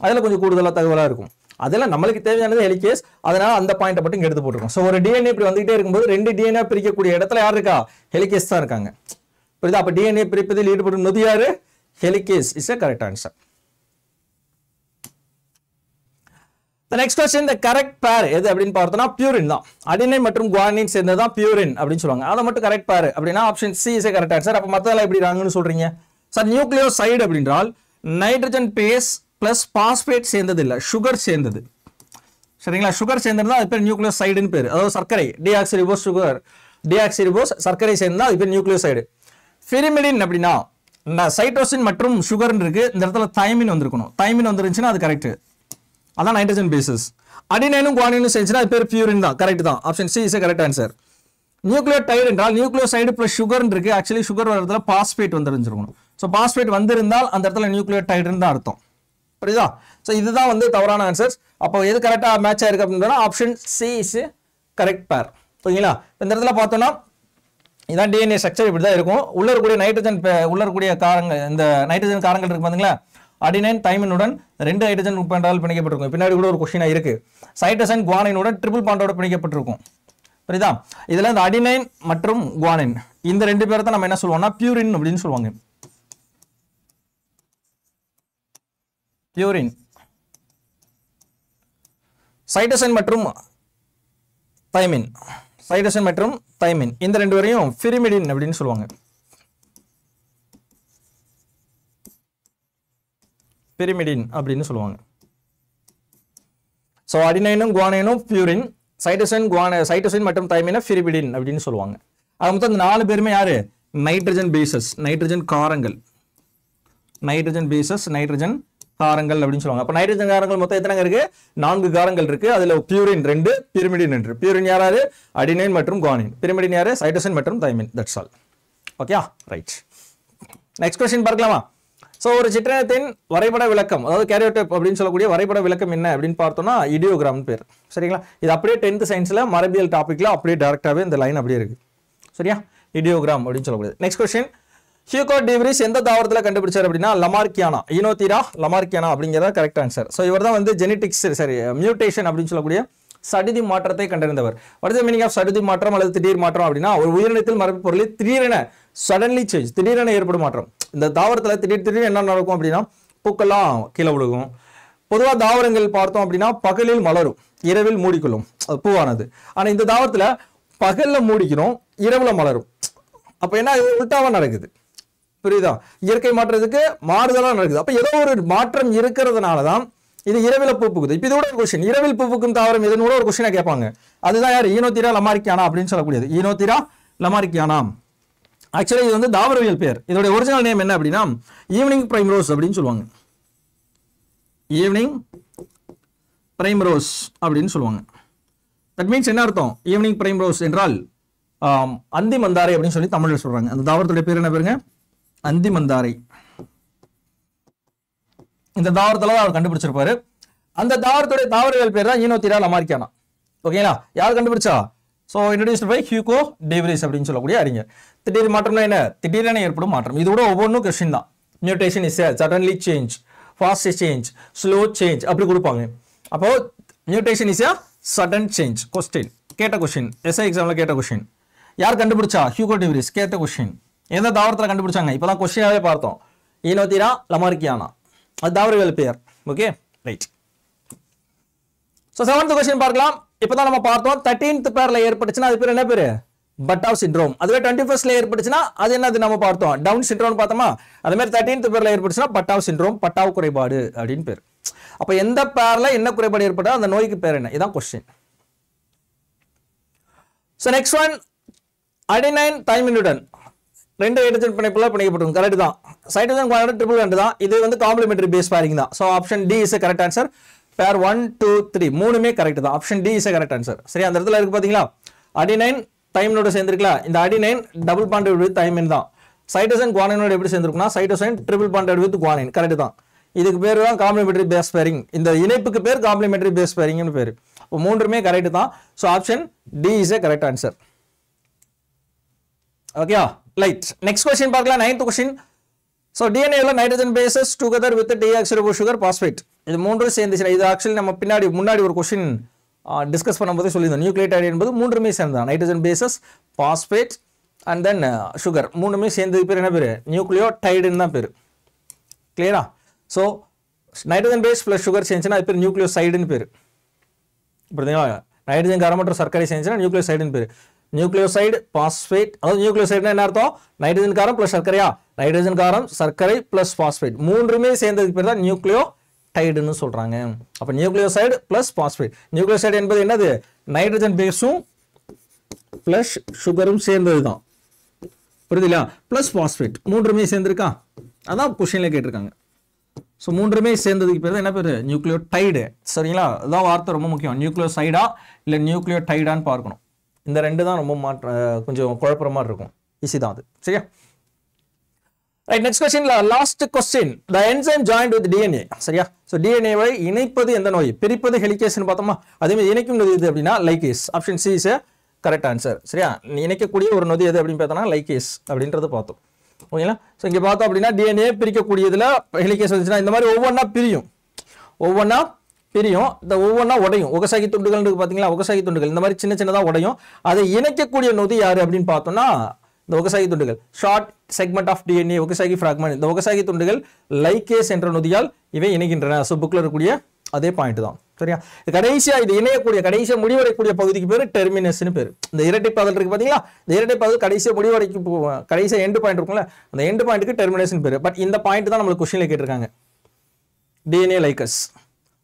அதில் கொஞ்சம் கூடுதலாக தகவலாக இருக்கும். அதெல்லாம் நம்மளுக்கு தேவையானது ஹெலிகேஸ், அதனால அந்த பாயிண்ட்டை மட்டும் எடுத்து போட்டுருக்கோம். ஸோ ஒரு டிஎன்ஏ இப்படி வந்துகிட்டே இருக்கும்போது 2 டிஎன்ஏ பிரிக்கக்கூடிய இடத்துல யார் இருக்கா? ஹெலிகேஸ் தான் இருக்காங்க. புரியுதா? அப்போ டிஎன்ஏ பிரிப்பதில் ஈடுபடும் நொதி யாரு? Helicase is a correct answer. The next question, the correct pair எது அப்படின்னு பார்த்தோம்னா பியூரின் தான். அடினைன் மற்றும் குவானின் சேர்ந்தது தான் பியூரின் அப்படின்னு சொல்லுவாங்க. அதை மட்டும் கரெக்ட் பேர் அப்படின்னா option C is a correct answer. அப்போ மற்றதெல்லாம் எப்படி இருக்காங்கன்னு சொல்றீங்க? சார் நியூக்ளியோசைடு அப்படின்றால் நைட்ரஜன் பேஸ் பிளஸ் பாஸ்பேட் சேர்ந்தது இல்லை, சுகர் சேர்ந்தது, சரிங்களா? சுகர் சேர்ந்ததுதான் அது பேர் நியூக்ளியோசைடுன்னு பேர். அதாவது சர்க்கரை, டிஆக்சிரிபோஸ் சுகர், டிஆக்சிரிபோஸ் சர்க்கரை சேர்ந்தா அது பேர் நியூக்ளியோசைடு. பிரிமிடின் அப்படின்னா சைட்டோசின் மற்றும் சுகர் இருக்கு, இந்த இடத்துல தைமின் வந்திருக்கணும். தைமின் வந்துருந்துச்சுன்னா அது கரெக்ட், அதான் நைட்ரஜன் பேசஸ். அடினைனும் குவானினும் சேர்ந்துச்சுன்னா அது பேர் பியூரின் தான், கரெக்ட் தான். Option C is correct answer. Nucleotide என்றால் நியூக்ளியோசைடு பிளஸ் சுகர் இருக்கு, ஆக்சுவலி சுகர் வர இடத்துல பாஸ்பேட் வந்துருந்துருக்கணும். ஸோ பாஸ்பேட் வந்திருந்தால் அந்த இடத்துல நியூக்ளியோடைடுன்னு தான் அர்த்தம், புரியுதா? ஸோ இதுதான் வந்து தவறான ஆன்சர்ஸ். அப்போ எது கரெக்டாக மேட்ச் ஆயிருக்கு அப்படின்னா ஆப்ஷன் சி இஸ் கரெக்ட் பேர், ஓகேங்களா? இந்த இடத்துல பார்த்தோம்னா இதான் டிஎன்ஏ ஸ்ட்ரக்சர் இப்படி தான் இருக்கும். உள்ள இருக்கக்கூடிய நைட்ரஜன் உள்ள இருக்கக்கூடிய காரங்கள், இந்த நைட்ரஜன் காரங்கள் இருக்கு பார்த்தீங்களா? அடினைன் தைமினுடன் 2 ஹைட்ரஜன் உட்பண்டால் பிணைக்கப்பட்டிருக்கும். பின்னாடி கூட ஒரு கொஸ்டினா இருக்கு, சைட்டோசின் குவானினுடன் ட்ரிபிள் பாண்டோட பிணைக்கப்பட்டிருக்கும், புரியுதா? இதுல இந்த அடினைன் மற்றும் குவானின் இந்த 2 பேரை தான் நம்ம என்ன சொல்லுவோம்னா பியூரின் அப்படின்னு சொல்லுவாங்க. பியூரின். சைட்டோசின் மற்றும் தைமின், சைட்டோசின் மற்றும் தைமின் இந்த 2 வரையும் பிரிமிடின் அப்படின்னு சொல்லுவாங்க. பிரிமிடின் அப்படின்னு சொல்லுவாங்க. ஸோ அடினைனும் குவானைனும் பியூரின், சைட்டோசின் மற்றும் தைமினை பிரிமிடின் அப்படின்னு சொல்லுவாங்க. அது மொத்தம் இந்த 4 பேருமே யாரு? நைட்ரஜன் பேசஸ், நைட்ரஜன் காரங்கள், நைட்ரஜன் பேசஸ், நைட்ரஜன் காரங்கள் அப்படின்னு சொல்லுவாங்க. அப்ப நைட்ரஜன் காரங்கள் மொத்தம் எத்தனை இருக்கு? 4 காரங்கள் இருக்கு. அதுல பியூரின் 2, பிரிமிடின் 1. பியூரின் யாராரு? அடினைன் மற்றும் குவானின். பிரிமிடின் யாரு? சைட்டோசின் மற்றும் thymine. That's all. Okay, right. Next question பார்க்கலாமா? சோ ஒரு சிற்றினத்தின் வரைபட விளக்கம், அதாவது கேரியோடைப் அப்படின்னு சொல்லக்கூடிய வரைபட விளக்கம் என்ன அப்படின்னு பார்த்தோம்னா இடியோகிராம் பேர், சரிங்களா? இது அப்படியே 10th சயின்ஸ்ல மரபியல் டாபிக்ல அப்படியே டைரக்டாவே இந்த லைன் அப்படியே இருக்கு, சரியா? இடியோகிராம் அப்படின்னு சொல்லக்கூடியது. நெக்ஸ்ட் क्वेश्चन, ஹியூகோ டிவ்ரிஸ் எந்த தாவரத்துல கண்டுபிடிச்சார் அப்படின்னா லமார்க்கியானா, ஈனோதீரா லமார்க்கியானா அப்படிங்கிறத கரெக்ட் ஆன்சர். ஸோ இவர் தான் வந்து ஜெனடிக்ஸ், சரி மியூட்டேஷன் அப்படின்னு சொல்லக்கூடிய சடுதி மாற்றத்தை கண்டறிந்தவர். What is the meaning of சடுதி மாற்றம் அல்லது திடீர் மாற்றம் அப்படின்னா ஒரு உயிரினத்தில் மரபு பொருளில் திடீரென சடன்லி சேஞ்ச், திடீரென ஏற்படும் மாற்றம். இந்த தாவரத்தில் திடீர் என்ன நடக்கும் அப்படின்னா பூக்கெல்லாம் கீழே விழுகும். பொதுவாக தாவரங்கள் பார்த்தோம் அப்படின்னா பகலில் மலரும், இரவில் மூடிக்கொள்ளும் பூவானது. ஆனால் இந்த தாவரத்தில் பகல்ல மூடிக்கிறோம், இரவுல மலரும். அப்போ என்ன உல்டாவா நடக்குது, புரியுதா? இயற்கை மாற்றத்துக்கு மாறுதலாக நடக்குது. அப்போ ஏதோ ஒரு மாற்றம் இருக்கிறதுனால தான் இது இரவில் பூ பூக்குது. இப்போ இதோட ஒரு கொஸ்டின், இரவில் பூ பூக்கும் தாவரம் இதனோட ஒரு கொஸ்டினை கேட்பாங்க. அதுதான் யார்? ஈனோதீரா லமார்க்கியானா அப்படின்னு சொல்லக்கூடியது. ஈனோதீரா லமார்க்கியானா ஆக்சுவலி இது வந்து தாவரவியல் பேர். இதோட ஒரிஜினல் நேம் என்ன அப்படின்னா ஈவினிங் பிரைம்ரோஸ் அப்படின்னு சொல்லுவாங்க. ஈவினிங் பிரைம்ரோஸ் அப்படின்னு சொல்லுவாங்க. தட் மீன்ஸ் என்ன அர்த்தம்? ஈவினிங் பிரைம் ரோஸ் என்றால் அந்தி மந்தாரை அப்படின்னு சொல்லி தமிழ்ல சொல்றாங்க. அந்த தாவரத்துடைய பேர் என்ன பேருங்க? அந்தி மந்தாரை. இந்த தாவரத்துல தான் அவர் கண்டுபிடிச்சிருப்பாரு. அந்த தாவரத்துடைய தாவரவியல் பேர் தான் ஈனோத்திரா லமார்க்கியானா. ஓகேங்களா? யார் கண்டுபிடிச்சா? So introduced by Hugo de Vries அப்படின்னு சொல்லக்கூடிய அறிஞர். திடீர் மாற்றம்னா என்ன? திடீரென ஏற்படும் மாற்றம். இது கூட ஒவ்வொன்றும் கொஸ்டின் தான். Mutation is suddenly change, fast change, slow change அப்படி கொடுப்பாங்க. அப்போ mutation is sudden change. Question கேட்ட கொஸ்டின், எஸ்ஐ எக்ஸாம்ல கேட்ட கொஸ்டின். யார் கண்டுபிடிச்சா? Hugo Davis. கேட்ட கொஸ்டின். எந்த தாவரத்தில் கண்டுபிடிச்சாங்க? இப்போதான் கொஸ்டினாவே பார்த்தோம். ஈனோத்திரா லமார்க்கியானா, அது தாவரவியல் பெயர். Okay, right. So 7th question பார்க்கலாம். இப்போதான் நம்ம பார்த்தோம் 13th பேர்ல ஏற்பட்டுச்சுன்னா அது பேர் என்ன பேரு? பட்டாவ் சிண்ட்ரோம். அதுவே 21st ஏற்பட்டுச்சுன்னா அது என்னது நம்ம பார்த்தோம்? டவுன் சிண்ட்ரோம் பார்த்தோமா? அதே மாதிரி 13th பேர்ல ஏற்பட்டுச்சுன்னா பட்டாவ் சிண்ட்ரோம், பட்டாவ் குறைபாடு அப்படின்னு பேர். அப்ப எந்த பேர்ல என்ன குறைபாடு ஏற்பட்டா அந்த நோய்க்கு பேர் என்ன? இதான் question. So next one, adenine தைமினுடன் 2 ஹைட்ரஜன் பிணைப்புல பிணைக்கப்பட்டிருக்கும். கரெக்ட் தான். சைட்ரோஜன் குவானோட ட்ரிபிள் பாண்ட் தான். இது வந்து காம்ப்ளிமெண்டரி பேஸ் பேரிங் தான். So option D is correct answer. Pair 1 2 3 மூணுமே கரெக்ட் தான். Option D is correct answer. சரி, அந்த இடத்துல இருக்கு பாத்தீங்களா? அடினைன் தைமினோட சேர்ந்திருக்கலாம். இந்த adenine double bonded with thymine தான். சைட்டோசின் குவானினோட எப்படி சேர்ந்திருக்குன்னா cytosine triple bonded with guanine. Correct தான். இதுக்கு பேர் தான் காம்ப்ளிமெண்டரி பேஸ் பேரிங். இந்த இணைப்புக்கு பேர் காம்ப்ளிமெண்டரி பேஸ் பேரிங்னு பேர். இப்போ மூன்றுமே கரெக்ட் தான். So option D is correct answer. Okay, right. Next question பார்க்கலாம். 9th question. ஸோ டிஎன்ஏல nitrogen bases together with deoxyribo sugar phosphate. இது மூன்றும் சேர்ந்துச்சு. இது ஆக்சுவலி நம்ம முன்னாடி ஒரு கொஸ்டின் டிஸ்கஸ் பண்ணும்போது சொல்லியிருந்தோம். நியூக்ளியோடைடு என்பது மூன்றுமே சேர்ந்ததான். Nitrogen bases, phosphate and then sugar மூணுமே சேர்ந்தது பேர் என்ன பேர்? நியூக்ளியோடைடுன்னு தான் பேர். கிளியரா? So nitrogen base plus sugar சேர்ந்துச்சுன்னா அது பேர் நியூக்ளியோசைடுன்னு பேர். புரியுதுங்களா? நைட்ரஜன் காரம் மற்றும் சர்க்கரை சேர்ந்துச்சுன்னா நியூக்ளியோசைடுன்னு பேர். Nucleoside, phosphate. அதாவது நியூக்ளியோசைடுனா என்ன அர்த்தம்? நைட்ரஜன் காரம் பிளஸ் சர்க்கரையா? நைட்ரஜன் காரம், சர்க்கரை பிளஸ் பாஸ்பேட் மூன்றுமே சேர்ந்ததுக்கு பேர் தான் நியூக்ளியோடைடுன்னு சொல்றாங்க. அப்ப நியூக்ளியோசைடு பிளஸ் பாஸ்பேட். நியூக்ளியோசைடு என்பது என்னது? நைட்ரஜன் பேஸும் பிளஸ் சுகரும் சேர்ந்தது தான். புரியுதுங்களா? பிளஸ் பாஸ்பேட் மூன்றுமே சேர்ந்திருக்கா? அதான் கொஸ்டின்ல கேட்டிருக்காங்க. ஸோ மூன்றுமே சேர்ந்ததுக்கு பேர் தான் என்ன பேர்? நியூக்ளியோடைடு. சரிங்களா? அதான் வார்த்தை ரொம்ப முக்கியம். நியூக்ளியோசைடா இல்லை நியூக்ளியோடைடான்னு பார்க்கணும். இந்த ரெண்டு தான் ரொம்ப கொஞ்சம் குழப்பற மாதிரி இருக்கும். ஈஸி தான் அது. சரியா? Right. Next question, last question. The enzyme joint with DNA. சரியா? ஸோ டிஎன்ஏவை இணைப்பது எந்த நோய்? பிரிப்பது ஹெலிகேஸ்னு பார்த்தோமா? அதே மாதிரி இணைக்கும் நொதி எது அப்படின்னா ligase. Option C is correct answer. சரியா? இணைக்கக்கூடிய ஒரு நொதி எது அப்படின்னு பார்த்தோம்னா லைகேஸ் அப்படின்றத பார்த்தோம். ஓகேங்களா? ஸோ இங்கே பார்த்தோம் அப்படின்னா டிஎன்ஏ பிரிக்கக்கூடியதுல ஹெலிகேஸ் வந்துச்சுன்னா இந்த மாதிரி ஒவ்வொன்றா பிரியும். இந்த ஒவ்வொன்றா உடையும். ஒகசாகி துண்டுகள் இருக்கு பார்த்தீங்களா? ஒகசாகி துண்டுகள் இந்த மாதிரி சின்ன சின்னதாக உடையும். அதை இணைக்கக்கூடிய நொதி யாரு அப்படின்னு பார்த்தோம்னா இந்த ஒகசாகி துண்டுகள். Short segment of DNA Okazaki fragment. இந்த ஒகசாகி துண்டுகள் லைகேஸ் என்ற நொதியால் இவை இணைகின்றன. ஸோ புக்கில் இருக்கக்கூடிய அதே பாயிண்ட் தான். சரியா? கடைசியா இது இணையக்கூடிய கடைசியா முடிவடையக்கூடிய பகுதிக்கு பேர் டெர்மினஸ்னு பேர். இந்த இரட்டைப்பாதல் இருக்கு பார்த்தீங்களா? இந்த இரட்டைப்பாதல் கடைசியா முடிவடைக்கும் கடைசியா எண்டு பாயிண்ட் இருக்கும்ல, அந்த எண்டு பாயிண்ட்டுக்கு டெர்மினஸ்னு பேர். பட் இந்த பாயிண்ட் தான் நம்மளுக்கு கொஸ்டின்ல கேட்டிருக்காங்க. DNA ligase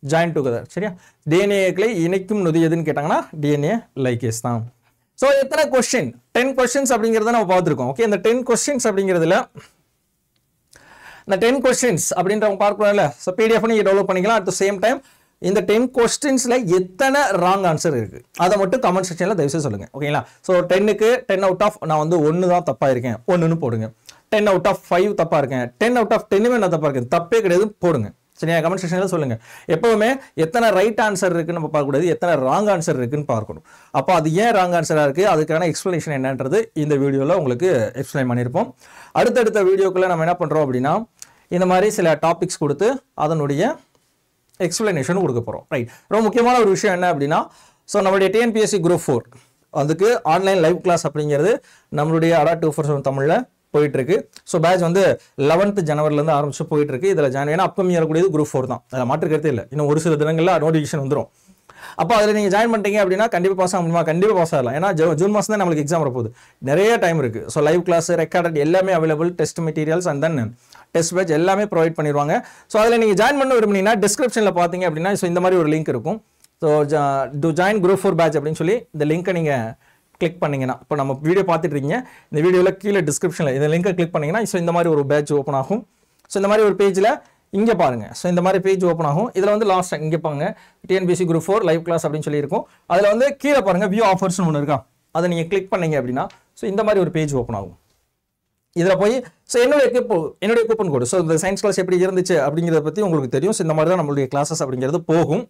join together. சரியா? டிஎன்ஏக்களை இணைக்கும் நொதி எதுன்னு கேட்டாங்கன்னா டிஎன்ஏ லைகேஸ் தான். ஸோ எத்தனை கொஸ்டின்? 10 கொஸ்டின்ஸ் அப்படிங்கிறத நம்ம பார்த்துருக்கோம். ஓகே, இந்த 10 கொஸ்டின்ஸ் அப்படிங்கிறதுல இந்த 10 கொஸ்டின்ஸ் அப்படின்றவங்க பார்க்கணும்ல. ஸோ பிடிஎஃப் நீங்கள் டெவலப் பண்ணிக்கலாம். அட் த சேம் டைம் இந்த 10 கொஸ்டின்ஸ்ல எத்தனை ராங் ஆன்சர் இருக்கு அதை மட்டும் கமெண்ட் செக்ஷன்ல தயவுசெய்து சொல்லுங்க. ஓகேங்களா? ஸோ 10க்கு 10 அவுட் ஆஃப் நான் வந்து 1 தான் தப்பா இருக்கேன் 1ன்னு போடுங்க. 10 அவுட் ஆஃப் 5 தப்பா இருக்கேன், 10 அவுட் ஆஃப் 10மே நான் தப்பா இருக்கேன், தப்பே கிடையாது போடுங்க. சரியா? கமெண்ட் செக்ஷன்ல சொல்லுங்க. எப்பவுமே எத்தனை ரைட் ஆன்சர் இருக்குன்னு நம்ம பார்க்கக்கூடாது, எத்தனை ராங் ஆன்சர் இருக்குன்னு பார்க்கணும். அப்போ அது ஏன் ராங் ஆன்சரா இருக்கு, அதுக்கான எக்ஸ்பிளனேஷன் என்னன்றது இந்த வீடியோல உங்களுக்கு எக்ஸ்பிளைன் பண்ணியிருப்போம். அடுத்தடுத்த வீடியோக்குள்ள நம்ம என்ன பண்றோம் அப்படின்னா இந்த மாதிரி சில டாபிக்ஸ் கொடுத்து அதனுடைய எக்ஸ்பிளனேஷன் கொடுக்க போறோம். ரைட். ரொம்ப முக்கியமான ஒரு விஷயம் என்ன அப்படின்னா, ஸோ நம்மளுடைய டிஎன்பிஎஸ்சி குரூப் 4 அதுக்கு ஆன்லைன் லைவ் கிளாஸ் அப்படிங்கிறது நம்மளுடைய ADA 247 தமிழ்ல போயிட்டு இருக்கு. ஸோ பேட்ச் வந்து 11th ஜனவரிலேருந்து ஆரம்பிச்சு போயிட்டு இருக்கு. இதில் ஜாயின் ஏன்னா அப்கமிங் வரக்கூடியது குரூப் 4 தான், அதில் மாற்றுக்கிறதே இல்லை. இன்னும் ஒரு சில தினங்களில் நோட்டிஃபிகேஷன் வந்துடும். அப்போ அதில் நீங்கள் ஜாயின் பண்ணிட்டீங்க அப்படின்னா கண்டிப்பாக பாஸ் ஆக முடியுமா? கண்டிப்பாக பாஸ் ஆகலாம். ஏன்னா ஜூன் மாதம் தான் நம்மளுக்கு எக்ஸாம் வரப்போகுது, நிறைய டைம் இருக்குது. ஸோ லைவ் கிளாஸ் ரெக்கார்டட் எல்லாமே available, test materials and then test batch எல்லாமே ப்ரொவைட் பண்ணிடுவாங்க. ஸோ அதில் நீங்கள் ஜாயின் பண்ண விரும்புனீங்கன்னா டிஸ்கிரிப்ஷனில் பார்த்தீங்க அப்படின்னா ஸோ இந்த மாதிரி ஒரு லிங்க் இருக்கும். So to join group 4 batch அப்படின்னு சொல்லி இந்த லிங்க்கை நீங்கள் கிளிக் பண்ணிங்கன்னா, இப்போ நம்ம வீடியோ பார்த்துட்டு இருக்கீங்க, இந்த வீடியோவில் கீழே டிஸ்கிரிப்ஷனில் இந்த லிங்கை கிளிக் பண்ணிங்கன்னா ஸோ இந்த மாதிரி ஒரு பேட்ச் ஓப்பன் ஆகும். ஸோ இந்த மாதிரி ஒரு பேஜில் இங்கே பாருங்க. ஸோ இந்த மாதிரி பேஜ் ஓப்பன் ஆகும். இதில் வந்து லாஸ்ட் இங்கே பாருங்க டிஎன்பிஎஸ்சி குரூப் 4 லைவ் கிளாஸ் அப்படின்னு சொல்லி இருக்கும். அதில் வந்து கீழே பாருங்க வியூ ஆஃபர்ஸ்னு ஒன்று இருக்கா, அதை நீங்கள் கிளிக் பண்ணீங்க அப்படின்னா ஸோ இந்த மாதிரி ஒரு பேஜ் ஓப்பன் ஆகும். இதில் போய் ஸோ என்னுடைய கூப்பன் கோடு, ஸோ இந்த சயின்ஸ் கிளாஸ் எப்படி இருந்துச்சு அப்படிங்கிறத பற்றி உங்களுக்கு தெரியும். ஸோ இந்த மாதிரி தான் நம்மளுடைய கிளாஸஸ் அப்படிங்கிறது போகும்.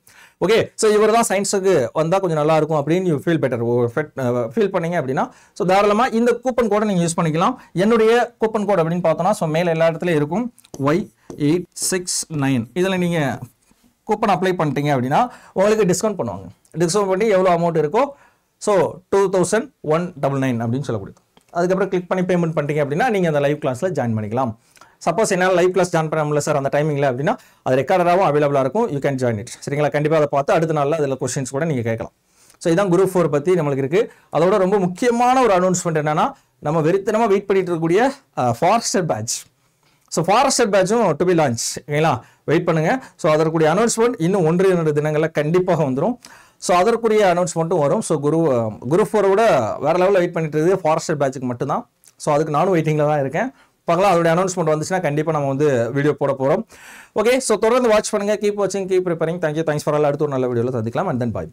ஓகே, ஸோ இவர் தான் சயின்ஸுக்கு வந்தால் கொஞ்சம் நல்லா இருக்கும் அப்படின்னு ஃபீல் பெட்டர் ஃபீல் பண்ணீங்க அப்படின்னா ஸோ தாராளமாக இந்த கூப்பன் கோடை நீங்கள் யூஸ் பண்ணிக்கலாம். என்னுடைய கூப்பன் கோட் அப்படின்னு பார்த்தோன்னா ஸோ மேலே எல்லா இடத்துலையும் இருக்கும் Y869. இதில் நீங்கள் கூப்பன் அப்ளை பண்ணிட்டீங்க அப்படின்னா உங்களுக்கு டிஸ்கவுண்ட் பண்ணுவாங்க. டிஸ்கவுண்ட் பண்ணி எவ்வளோ அமௌண்ட் இருக்கோ ஸோ 2199 அப்படின்னு சொல்லக்கூடிய. அதுக்கப்புறம் கிளிக் பண்ணி பேமெண்ட் பண்ணிட்டீங்க அப்படின்னா நீங்கள் அந்த லைவ் கிளாஸில் ஜாயின் பண்ணிக்கலாம். சப்போஸ் என்னால் லைவ் கிளாஸ் ஜாயின் பண்ண முடியல சார் அந்த டைமிங்கில் அப்படின்னா அது ரெக்கார்டராகவும் அவைலபிளாக இருக்கும். You can join it. சரிங்களா? கண்டிப்பாக அதை பார்த்து அடுத்த நாளில் அதில் கொஸ்டின்ஸ் கூட நீங்கள் கேட்கலாம். ஸோ இதான் குரூப் 4 பற்றி நம்மளுக்கு இருக்குது. அதோட ரொம்ப முக்கியமான ஒரு அனௌன்ஸ்மெண்ட் என்னன்னா, நம்ம வெறித்தனமாக வெயிட் பண்ணிட்டு இருக்கக்கூடிய ஃபாரஸ்டர் பேட்ச். ஸோ ஃபாரஸ்டர் பேட்சும் டு பி லான்ச். ஓகேங்களா? வெயிட் பண்ணுங்க. ஸோ அதற்குரிய அனௌன்ஸ்மெண்ட் இன்னும் 1-2 தினங்களில் கண்டிப்பாக வந்துடும். ஸோ அதற்குரிய அனௌன்ஸ்மெண்ட்டும் வரும். ஸோ குரூப் 4 விட வேற லெவலில் வெயிட் பண்ணிட்டு இருக்குது ஃபாரஸ்டர் பேட்சுக்கு மட்டும்தான். ஸோ அதுக்கு நானும் வெயிட்டிங்கில் தான் இருக்கேன். பார்க்கலாம், அதோடைய அனௌன்ஸ்மெண்ட் வந்துச்சுன்னா கண்டிப்பாக நம்ம வந்து வீடியோ போட போகிறோம். ஓகே, ஸோ தொடர்ந்து வாட்ச் பண்ணுங்க. கீப் வாட்சிங், keep preparing. Thank you, thanks for all. அடுத்து ஒரு நல்ல வீடியோவில் சந்திக்கலாம். And then bye.